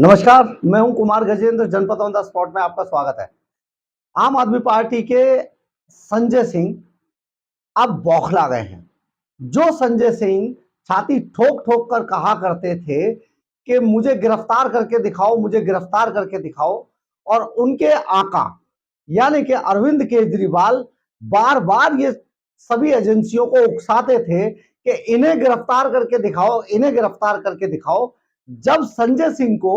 नमस्कार, मैं हूं कुमार गजेंद्र। जनपद ऑन द स्पॉट में आपका स्वागत है। आम आदमी पार्टी के संजय सिंह अब बौखला गए हैं। जो संजय सिंह छाती ठोक ठोक कर कहा करते थे कि मुझे गिरफ्तार करके दिखाओ, मुझे गिरफ्तार करके दिखाओ, और उनके आका यानी कि अरविंद केजरीवाल बार बार ये सभी एजेंसियों को उकसाते थे कि इन्हें गिरफ्तार करके दिखाओ, इन्हें गिरफ्तार करके दिखाओ। जब संजय सिंह को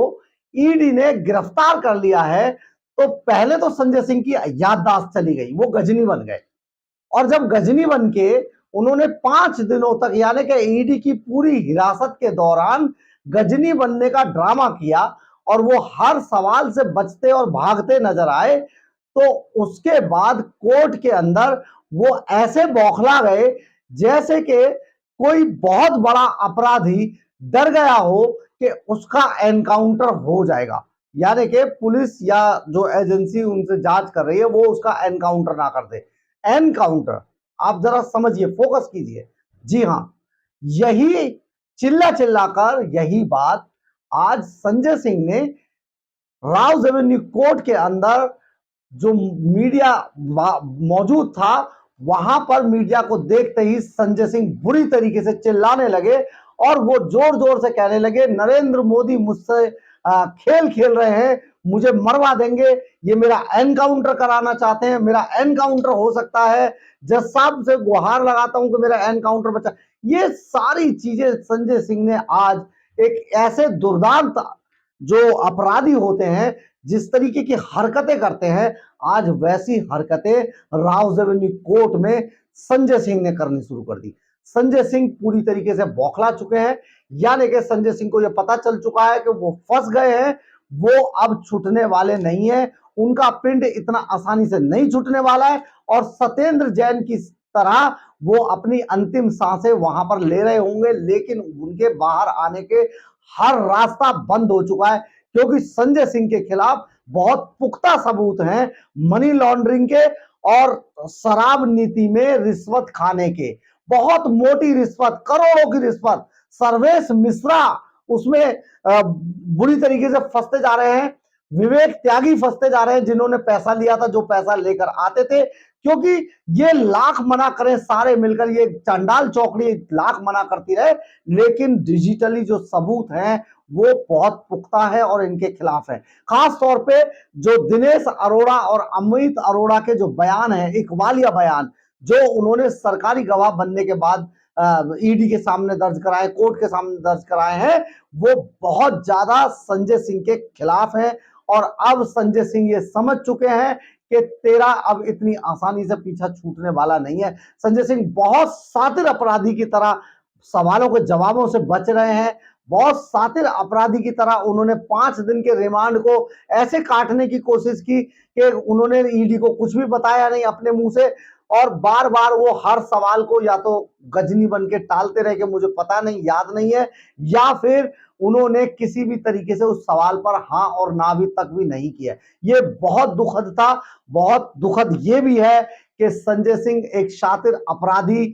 ईडी ने गिरफ्तार कर लिया है तो पहले तो संजय सिंह की याददाश्त चली गई, वो गजनी बन गए। और जब गजनी बन के उन्होंने 5 दिनों तक यानी कि ईडी की पूरी हिरासत के दौरान गजनी बनने का ड्रामा किया और वो हर सवाल से बचते और भागते नजर आए, तो उसके बाद कोर्ट के अंदर वो ऐसे बौखला गए जैसे कि कोई बहुत बड़ा अपराधी डर गया हो कि उसका एनकाउंटर हो जाएगा, यानी कि पुलिस या जो एजेंसी उनसे जांच कर रही है वो उसका एनकाउंटर ना कर दे। एनकाउंटर, आप जरा समझिए, फोकस कीजिए। जी हां, यही चिल्ला चिल्लाकर यही बात आज संजय सिंह ने राउज एवेन्यू कोर्ट के अंदर जो मीडिया मौजूद था वहां पर मीडिया को देखते ही संजय सिंह बुरी तरीके से चिल्लाने लगे और वो जोर जोर से कहने लगे, नरेंद्र मोदी मुझसे खेल खेल रहे हैं, मुझे मरवा देंगे, ये मेरा एनकाउंटर कराना चाहते हैं, मेरा एनकाउंटर हो सकता है, जज साहब से गुहार लगाता हूं कि मेरा एनकाउंटर बचा। ये सारी चीजें संजय सिंह ने आज एक ऐसे दुर्दांत जो अपराधी होते हैं जिस तरीके की हरकतें करते हैं, आज वैसी हरकतें राउज एवेन्यू कोर्ट में संजय सिंह ने करनी शुरू कर दी। संजय सिंह पूरी तरीके से बौखला चुके हैं, यानी कि संजय सिंह को यह पता चल चुका है कि वो फंस गए हैं, वो अब छूटने वाले नहीं है, उनका पिंड इतना आसानी से नहीं छूटने वाला है। और सत्येंद्र जैन की तरह वो अपनी अंतिम सांसें वहां पर ले रहे होंगे, लेकिन उनके बाहर आने के हर रास्ता बंद हो चुका है, क्योंकि संजय सिंह के खिलाफ बहुत पुख्ता सबूत हैं मनी लॉन्ड्रिंग के और शराब नीति में रिश्वत खाने के। बहुत मोटी रिश्वत, करोड़ों की रिश्वत। सर्वेश मिश्रा उसमें बुरी तरीके से फंसते जा रहे हैं, विवेक त्यागी फंसते जा रहे हैं, जिन्होंने पैसा लिया था, जो पैसा लेकर आते थे, क्योंकि ये लाख मना करें सारे मिलकर, ये चंडाल चौकड़ी लाख मना करती रहे, लेकिन डिजिटली जो सबूत हैं वो बहुत पुख्ता है और इनके खिलाफ है। खास तौर पे जो दिनेश अरोड़ा और अमित अरोड़ा के जो बयान है, इकबालिया बयान, जो उन्होंने सरकारी गवाह बनने के बाद ईडी के सामने दर्ज कराए, कोर्ट के सामने दर्ज कराए हैं, वो बहुत ज्यादा संजय सिंह के खिलाफ है। और अब संजय सिंह ये समझ चुके हैं कि तेरा अब इतनी आसानी से पीछा छूटने वाला नहीं है। संजय सिंह बहुत शातिर अपराधी की तरह सवालों के जवाबों से बच रहे हैं, बहुत शातिर अपराधी की तरह उन्होंने 5 दिन के रिमांड को ऐसे काटने की कोशिश की कि उन्होंने ईडी को कुछ भी बताया नहीं अपने मुंह से, और बार बार वो हर सवाल को या तो गजनी बन के टालते रहे कि मुझे पता नहीं, याद नहीं है, या फिर उन्होंने किसी भी तरीके से उस सवाल पर हाँ और ना भी तक भी नहीं किया। ये बहुत दुखद था। बहुत दुखद ये भी है कि संजय सिंह एक शातिर अपराधी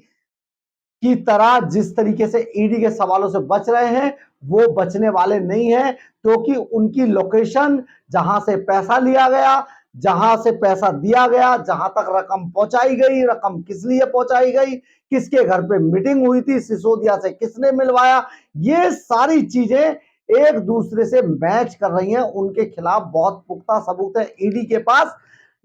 की तरह जिस तरीके से ईडी के सवालों से बच रहे हैं, वो बचने वाले नहीं है, क्योंकि उनकी लोकेशन, जहां से पैसा लिया गया, जहां से पैसा दिया गया, जहां तक रकम पहुंचाई गई, रकम किस लिए पहुंचाई गई, किसके घर पे मीटिंग हुई थी, सिसोदिया से किसने मिलवाया, ये सारी चीजें एक दूसरे से मैच कर रही हैं। उनके खिलाफ बहुत पुख्ता सबूत है ईडी के पास,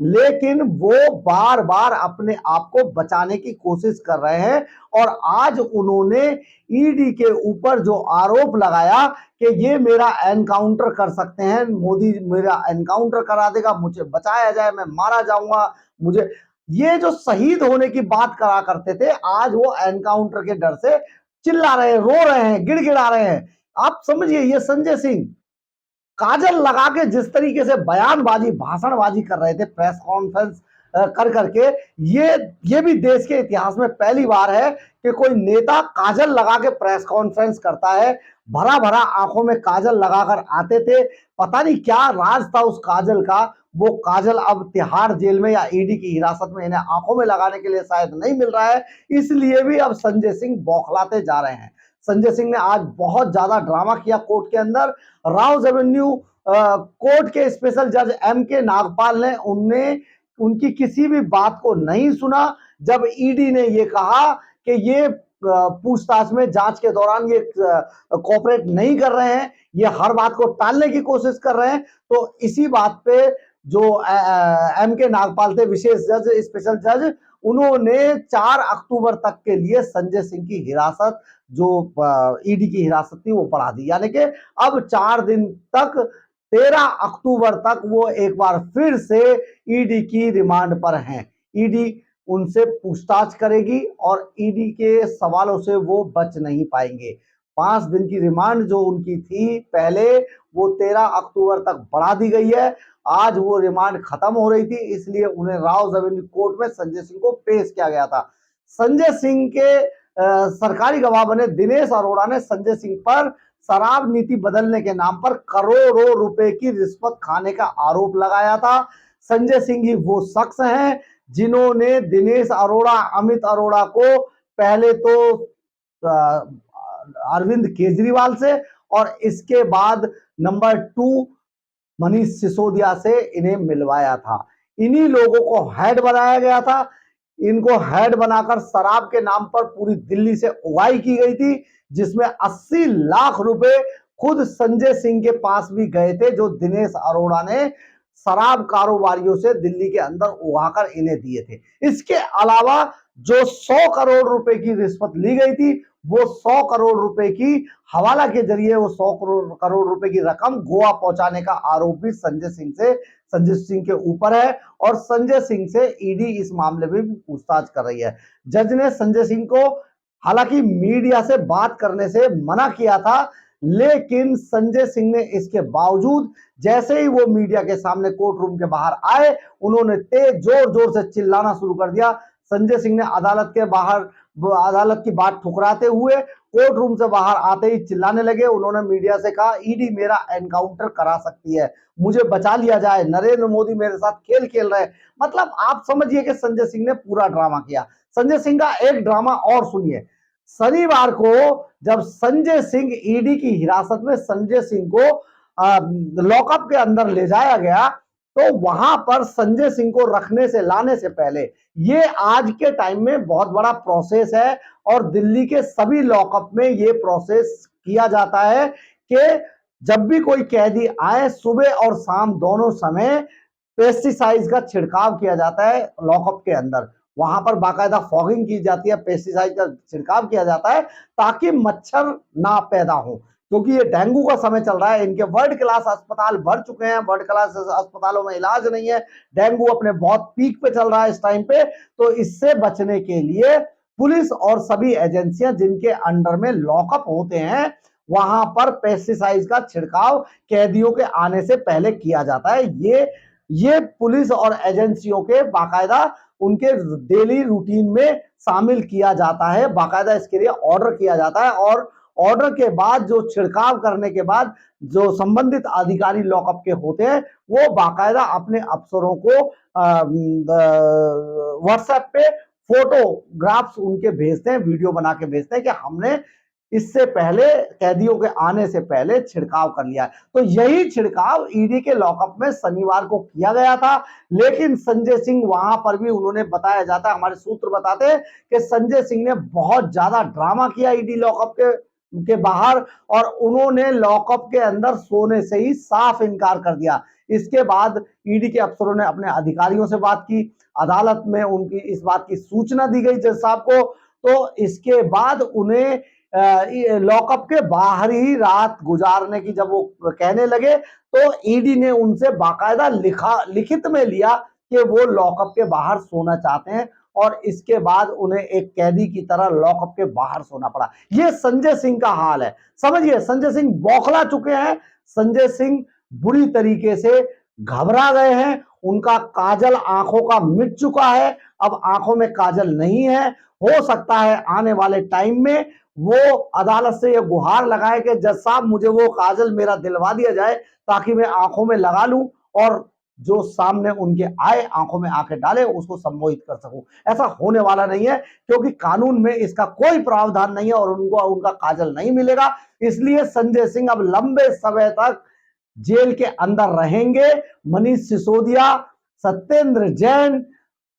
लेकिन वो बार बार अपने आप को बचाने की कोशिश कर रहे हैं। और आज उन्होंने ईडी के ऊपर जो आरोप लगाया कि ये मेरा एनकाउंटर कर सकते हैं, मोदी मेरा एनकाउंटर करा देगा, मुझे बचाया जाए, मैं मारा जाऊंगा, मुझे, ये जो शहीद होने की बात करा करते थे, आज वो एनकाउंटर के डर से चिल्ला रहे हैं, रो रहे हैं, गिड़गिड़ा रहे हैं। आप समझिए, ये संजय सिंह काजल लगा के जिस तरीके से बयानबाजी, भाषणबाजी कर रहे थे प्रेस कॉन्फ्रेंस कर करके, ये भी देश के इतिहास में पहली बार है कि कोई नेता काजल लगा के प्रेस कॉन्फ्रेंस करता है। भरा भरा आंखों में काजल लगाकर आते थे, पता नहीं क्या राज था उस काजल का। वो काजल अब तिहाड़ जेल में या ईडी की हिरासत में इन्हें आंखों में लगाने के लिए शायद नहीं मिल रहा है, इसलिए भी अब संजय सिंह बौखलाते जा रहे हैं। संजय सिंह ने आज बहुत ज्यादा ड्रामा किया कोर्ट के अंदर। राउज एवेन्यू कोर्ट के स्पेशल जज M.K. नागपाल ने उनकी किसी भी बात को नहीं सुना। जब ईडी ने ये कहा कि ये पूछताछ में जांच के दौरान ये कोऑपरेट नहीं कर रहे हैं, ये हर बात को टालने की कोशिश कर रहे हैं, तो इसी बात पे जो M.K. नागपाल थे, विशेष जज, स्पेशल जज, उन्होंने 4 अक्टूबर तक के लिए संजय सिंह की हिरासत, जो ईडी की हिरासत थी, वो बढ़ा दी। यानी कि अब 4 दिन तक, 13 अक्टूबर तक वो एक बार फिर से ईडी की रिमांड पर हैं। ईडी उनसे पूछताछ करेगी और ईडी के सवालों से वो बच नहीं पाएंगे। 5 दिन की रिमांड जो उनकी थी पहले, वो 13 अक्टूबर तक बढ़ा दी गई है। आज वो रिमांड खत्म हो रही थी, इसलिए उन्हें राउज एवेन्यू कोर्ट में संजय सिंह को पेश किया गया था। संजय सिंह के सरकारी गवाह बने दिनेश अरोड़ा ने संजय सिंह पर शराब नीति बदलने के नाम पर करोड़ों रुपए की रिश्वत खाने का आरोप लगाया था। संजय सिंह ही वो शख्स हैं जिन्होंने दिनेश अरोड़ा, अमित अरोड़ा को पहले तो अरविंद केजरीवाल से और इसके बाद नंबर 2 मनीष सिसोदिया से इन्हें मिलवाया था। इन्हीं लोगों को हेड बनाया गया था। इनको हेड बनाकर शराब के नाम पर पूरी दिल्ली से उगाई की गई थी, जिसमें 80 लाख रुपए खुद संजय सिंह के पास भी गए थे, जो दिनेश अरोड़ा ने शराब कारोबारियों से दिल्ली के अंदर उगाकर इन्हें दिए थे। इसके अलावा जो 100 करोड़ रुपए की रिश्वत ली गई थी, वो 100 करोड़ रुपए की हवाला के जरिए वो 100 करोड़ रुपए की रकम गोवा पहुंचाने का आरोप भी संजय सिंह के ऊपर है और संजय सिंह से ईडी इस मामले में भी पूछताछ कर रही है। जज ने संजय सिंह को हालांकि मीडिया से बात करने से मना किया था, लेकिन संजय सिंह ने इसके बावजूद जैसे ही वो मीडिया के सामने कोर्ट रूम के बाहर आए, उन्होंने जोर जोर से चिल्लाना शुरू कर दिया। संजय सिंह ने अदालत की बात ठुकराते हुए कोर्ट रूम से बाहर आते ही चिल्लाने लगे। उन्होंने मीडिया से कहा, ईडी मेरा एनकाउंटर करा सकती है, मुझे बचा लिया जाए, नरेंद्र मोदी मेरे साथ खेल खेल रहे हैं। मतलब आप समझिए कि संजय सिंह ने पूरा ड्रामा किया। संजय सिंह का एक ड्रामा और सुनिए। शनिवार को जब संजय सिंह, ईडी की हिरासत में संजय सिंह को लॉकअप के अंदर ले जाया गया, तो वहां पर संजय सिंह को रखने से, लाने से पहले, ये आज के टाइम में बहुत बड़ा प्रोसेस है और दिल्ली के सभी लॉकअप में ये प्रोसेस किया जाता है कि जब भी कोई कैदी आए, सुबह और शाम दोनों समय पेस्टिसाइड का छिड़काव किया जाता है लॉकअप के अंदर। वहां पर बाकायदा फॉगिंग की जाती है, पेस्टिसाइड का छिड़काव किया जाता है ताकि मच्छर ना पैदा हो, क्योंकि ये डेंगू का समय चल रहा है। इनके वर्ल्ड क्लास अस्पताल भर चुके हैं, वर्ल्ड क्लास अस्पतालों में इलाज नहीं है, डेंगू अपने बहुत पीक पे चल रहा है इस टाइम पे। तो इससे बचने के लिए पुलिस और सभी एजेंसियां जिनके अंडर में लॉकअप होते हैं, वहां पर पेस्टिसाइड का छिड़काव कैदियों के आने से पहले किया जाता है। ये पुलिस और एजेंसियों के बाकायदा उनके डेली रूटीन में शामिल किया जाता है, बाकायदा इसके लिए ऑर्डर किया जाता है और ऑर्डर के बाद जो छिड़काव करने के बाद जो संबंधित अधिकारी लॉकअप के होते हैं, वो बाकायदा अपने अफसरों को व्हाट्सएप पे फोटोग्राफ्स उनके भेजते हैं, वीडियो बना के भेजते हैं कि हमने इससे पहले, कैदियों के आने से पहले छिड़काव कर लिया है। तो यही छिड़काव ईडी के लॉकअप में शनिवार को किया गया था, लेकिन संजय सिंह वहां पर भी, उन्होंने बताया जाता है, हमारे सूत्र बताते हैं कि संजय सिंह ने बहुत ज्यादा ड्रामा किया ईडी लॉकअप के बाहर और उन्होंने लॉकअप के अंदर सोने से ही साफ इनकार कर दिया। इसके बाद ईडी के अफसरों ने अपने अधिकारियों से बात की, अदालत में उनकी इस बात की सूचना दी गई जज साहब को। तो इसके बाद उन्हें लॉकअप के बाहर ही रात गुजारने की जब वो कहने लगे, तो ईडी ने उनसे बाकायदा लिखित में लिया कि वो लॉकअप के बाहर सोना चाहते हैं और इसके बाद उन्हें एक कैदी की तरह लॉकअप के बाहर सोना पड़ा। ये संजय सिंह का हाल है। समझिए, संजय सिंह बौखला चुके हैं, संजय सिंह बुरी तरीके से घबरा गए हैं, उनका काजल आंखों का मिट चुका है, अब आंखों में काजल नहीं है। हो सकता है आने वाले टाइम में वो अदालत से ये गुहार लगाए कि जज साहब मुझे वो काजल मेरा दिलवा दिया जाए ताकि मैं आंखों में लगा लूं और जो सामने उनके आए आंखों में आंखें डाले उसको संबोधित कर सकूं। ऐसा होने वाला नहीं है, क्योंकि कानून में इसका कोई प्रावधान नहीं है और उनको उनका काजल नहीं मिलेगा। इसलिए संजय सिंह अब लंबे समय तक जेल के अंदर रहेंगे। मनीष सिसोदिया, सत्येंद्र जैन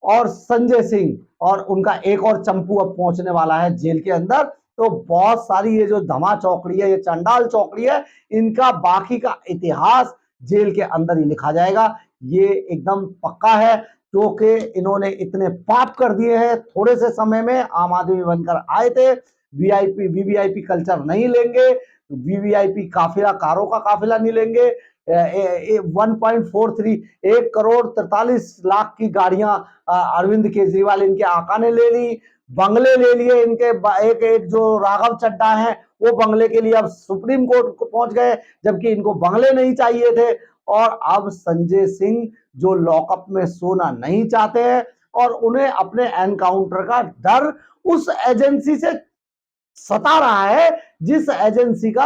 और संजय सिंह और उनका एक और चंपू अब पहुंचने वाला है जेल के अंदर। तो बहुत सारी ये जो धमा चौकड़ी है, ये चंडाल चौकड़ी है, इनका बाकी का इतिहास जेल के अंदर ही लिखा जाएगा। ये एकदम पक्का है, क्योंकि इन्होंने इतने पाप कर दिए हैं थोड़े से समय में। आम आदमी बनकर आए थे, वीआईपी वीवीआईपी कल्चर नहीं लेंगे, वीवीआईपी काफिला, कारों का काफिला नहीं लेंगे। 1.43 1,43,00,000 की गाड़ियां अरविंद केजरीवाल इनके आका ने ले ली, बंगले ले लिए इनके। एक एक जो राघव चड्ढा है वो बंगले के लिए अब सुप्रीम कोर्ट को पहुंच गए, जबकि इनको बंगले नहीं चाहिए थे। और अब संजय सिंह जो लॉकअप में सोना नहीं चाहते हैं और उन्हें अपने एनकाउंटर का डर उस एजेंसी से सता रहा है जिस एजेंसी का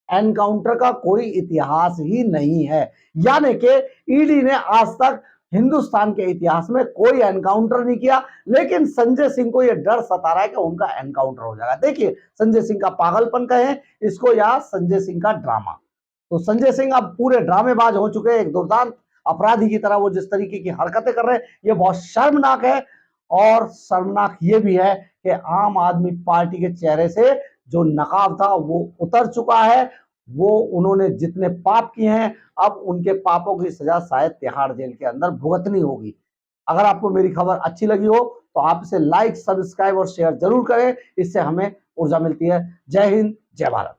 एनकाउंटर का कोई इतिहास ही नहीं है। यानी कि ईडी ने आज तक हिंदुस्तान के इतिहास में कोई एनकाउंटर नहीं किया, लेकिन संजय सिंह को यह डर सता रहा है कि उनका एनकाउंटर हो जाएगा। देखिए संजय सिंह का पागलपन कहें इसको या संजय सिंह का ड्रामा। तो संजय सिंह अब पूरे ड्रामेबाज हो चुके हैं, एक दुर्दांत अपराधी की तरह वो जिस तरीके की हरकतें कर रहे हैं, ये बहुत शर्मनाक है। और शर्मनाक ये भी है कि आम आदमी पार्टी के चेहरे से जो नकाब था वो उतर चुका है। वो उन्होंने जितने पाप किए हैं, अब उनके पापों की सजा शायद तिहाड़ जेल के अंदर भुगतनी होगी। अगर आपको मेरी खबर अच्छी लगी हो तो आप इसे लाइक, सब्सक्राइब और शेयर जरूर करें, इससे हमें ऊर्जा मिलती है। जय हिंद, जय भारत।